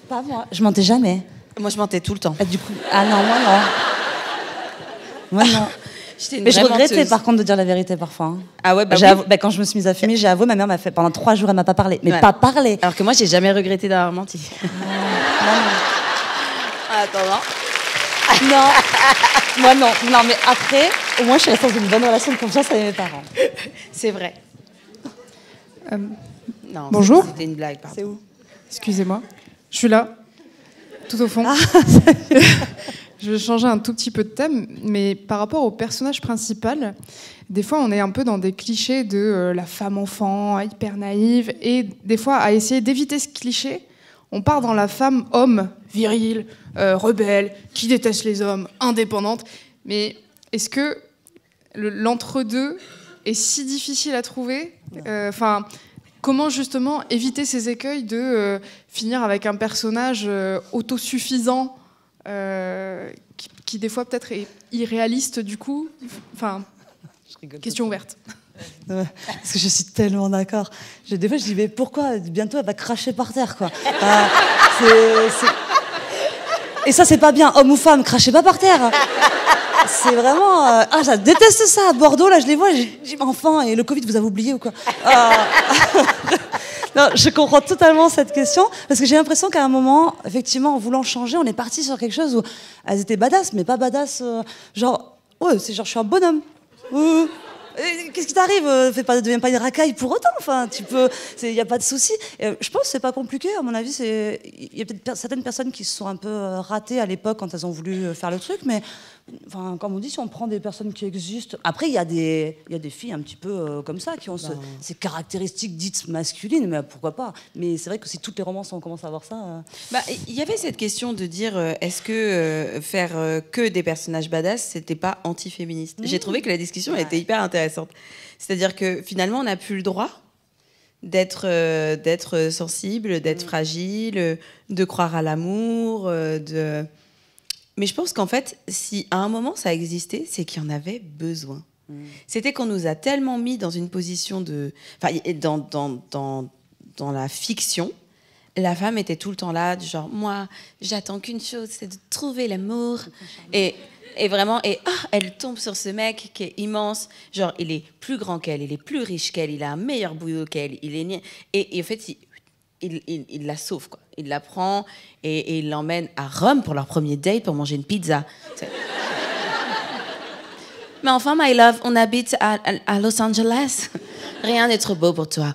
Pas moi. Je mentais jamais. Moi, je mentais tout le temps. Du coup, non, moi non. Moi non. Mais je regrettais par contre de dire la vérité parfois. Hein. Ah ouais, oui. Quand je me suis mise à fumer, j'ai avoué, ma mère m'a fait pendant 3 jours, elle m'a pas parlé. Mais pas parlé. Alors que moi, j'ai jamais regretté d'avoir menti. Attends. Non. Moi non. Non, mais après, au moins, je suis restée dans une bonne relation de confiance avec mes parents. C'est vrai. Non, bonjour. C'était une blague, pardon. C'est où? Excusez-moi. Je suis là, tout au fond. Je vais changer un tout petit peu de thème, mais par rapport au personnage principal, des fois on est un peu dans des clichés de la femme enfant, hyper naïve, et des fois à essayer d'éviter ce cliché, on part dans la femme homme, virile, rebelle, qui déteste les hommes, indépendante. Mais est-ce que l'entre-deux est si difficile à trouver ? Comment justement éviter ces écueils de finir avec un personnage autosuffisant qui des fois peut-être est irréaliste du coup. Question ouverte. Parce que je suis tellement d'accord. Des fois je dis mais pourquoi bientôt elle va cracher par terre quoi. Et ça c'est pas bien, homme ou femme, crachez pas par terre. C'est vraiment... je déteste ça. À Bordeaux, là, je les vois, je dis, enfin, et le Covid, vous avez oublié ou quoi Non, je comprends totalement cette question, parce que j'ai l'impression qu'à un moment, effectivement, en voulant changer, on est parti sur quelque chose où elles étaient badass, mais pas badass, c'est genre, je suis un bonhomme. Qu'est-ce qui t'arrive ? Deviens pas une racaille pour autant. Enfin, il n'y a pas de souci. Je pense que c'est pas compliqué. À mon avis, il y a peut-être certaines personnes qui se sont un peu ratées à l'époque quand elles ont voulu faire le truc, mais comme on dit, si on prend des personnes qui existent, après il y a des filles un petit peu comme ça qui ont ces caractéristiques dites masculines, mais pourquoi pas ? Mais c'est vrai que si toutes les romances on commence à voir ça. Il y avait cette question de dire est-ce que faire que des personnages badass, c'était pas anti-féministe ? J'ai trouvé que la discussion était hyper intéressante. C'est-à-dire que finalement, on n'a plus le droit d'être sensible, d'être fragile, de croire à l'amour, Mais je pense qu'en fait, si à un moment ça existait, c'est qu'il y en avait besoin. C'était qu'on nous a tellement mis dans une position de... Dans la fiction, la femme était tout le temps là, du genre, moi, j'attends qu'une chose, c'est de trouver l'amour. Et vraiment, elle tombe sur ce mec qui est immense. Genre, il est plus grand qu'elle, il est plus riche qu'elle, il a un meilleur boulot qu'elle. Et en fait, il la sauve, quoi. Il la prend et il l'emmène à Rome pour leur premier date pour manger une pizza. Mais enfin, my love, on habite à Los Angeles. Rien n'est trop beau pour toi.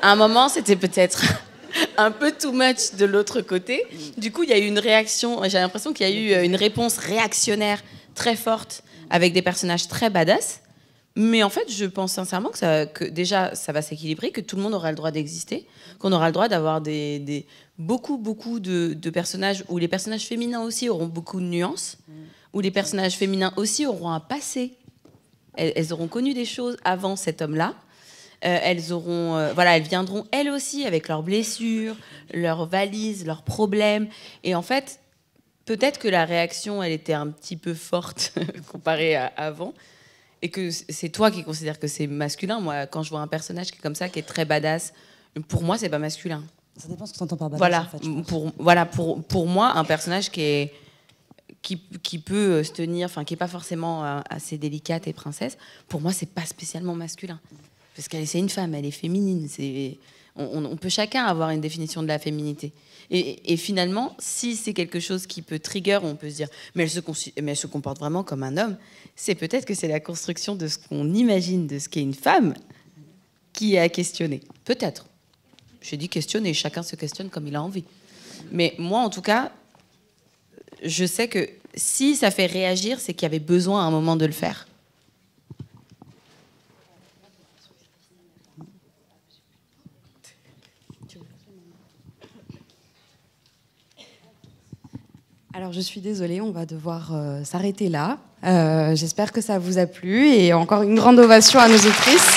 À un moment, c'était peut-être un peu too much de l'autre côté. Du coup, il y a eu une réaction. J'ai l'impression qu'il y a eu une réponse réactionnaire très forte avec des personnages très badass. Mais en fait, je pense sincèrement que déjà, ça va s'équilibrer, que tout le monde aura le droit d'exister, qu'on aura le droit d'avoir beaucoup de personnages, où les personnages féminins aussi auront beaucoup de nuances, où les personnages féminins aussi auront un passé. Elles auront connu des choses avant cet homme-là. Elles viendront elles aussi avec leurs blessures, leurs valises, leurs problèmes. Et en fait, peut-être que la réaction, elle était un petit peu forte comparée à avant. Et que c'est toi qui considères que c'est masculin. Moi, quand je vois un personnage qui est comme ça, qui est très badass, pour moi, c'est pas masculin. Ça dépend ce que tu entends par badass. Voilà, en fait, pour moi, un personnage qui peut se tenir, qui est pas forcément assez délicate et princesse, pour moi, c'est pas spécialement masculin. Parce qu'elle, c'est une femme, elle est féminine. On peut chacun avoir une définition de la féminité. Et finalement, si c'est quelque chose qui peut trigger, on peut se dire mais elle se comporte vraiment comme un homme, c'est peut-être que c'est la construction de ce qu'on imagine de ce qu'est une femme qui est à questionner. Peut-être. J'ai dit questionner, chacun se questionne comme il a envie. Mais moi, en tout cas, je sais que si ça fait réagir, c'est qu'il y avait besoin à un moment de le faire. Alors je suis désolée, on va devoir s'arrêter là. J'espère que ça vous a plu et encore une grande ovation à nos autrices.